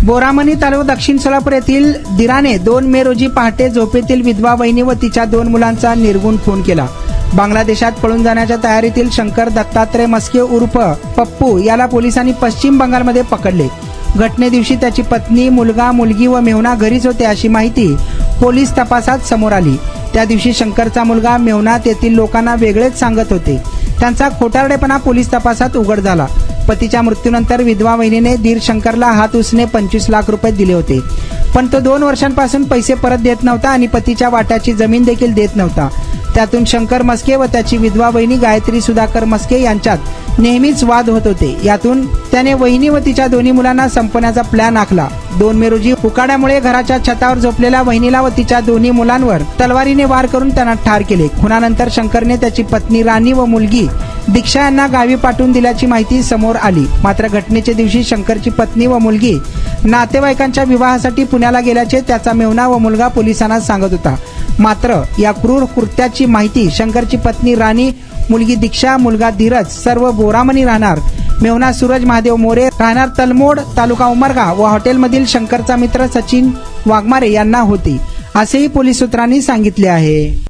बोरामणी तालुका दक्षिण सोलापूर येथील दिराने 2 मे रोजी पहाटे झोपेतील विधवा वहिनी व तिच्या 2 मुलांचा निर्गुण खून केला। बांगलादेशात पळून जाण्याच्या तयारीतील शंकर दत्तात्रय मस्के उर्फ पप्पू याला पोलिसांनी पश्चिम बंगालमध्ये पकडले। घटने दिवशी त्याची पत्नी, मुलगा, मुलगी व मेहुणा घरीच होते अशी माहिती पोलीस तपासात समोर आली। त्या दिवशी शंकरचा मुलगा मेहुणा तेथील लोकांना वेगळेच सांगत होते। त्यांचा खोटारडेपणा पोलीस तपासात उघड झाला। पतीच्या मृत्यूनंतर विधवा वहिनीने दीर शंकरला हात उसने 25 लाख रुपये दिले होते, पण तो 2 वर्षांपासून पैसे परत देत नव्हता आणि पतीच्या वाट्याची जमीन देखील देत नव्हता। त्यातून शंकर मस्के व त्याची विधवा वहिनी गायत्री सुधाकर मस्के यांच्यात नेहमीच वाद होत होते। यातून त्याने वहिनी व तिच्या दोन्ही मुलांना संपवण्याचा प्लॅन आखला। 2 मे रोजी उकाड्यामुळे घराच्या छतावर झोपलेल्या वहिनीला व तिच्या दोन्ही मुलांवर तलवारीने वार करून त्यांना ठार केले। खुनानंतर शंकरने त्याची पत्नी राणी व मुलगी दीक्षा यांना गावी पाठवून दिल्याची माहिती समोर आली। मात्र घटनेच्या दिवशी शंकरची पत्नी व मुलगी नातेवाईकांच्या विवाहासाठी पुण्याला गेल्याचे त्याचा मेहुणा व मुलगा पोलिसांना सांगत होता। मात्र या क्रूर कृत्याची माहिती शंकरची पत्नी राणी, मुलगी दीक्षा, मुलगा धीरज सर्व बोरामणी राहणार, मेहुणा सूरज महादेव मोरे राहणार तलमोड तालुका उमरगा व हॉटेलमधील शंकरचा मित्र सचिन वाघमारे यांना होती, असेही पोलीस सूत्रांनी सांगितले आहे।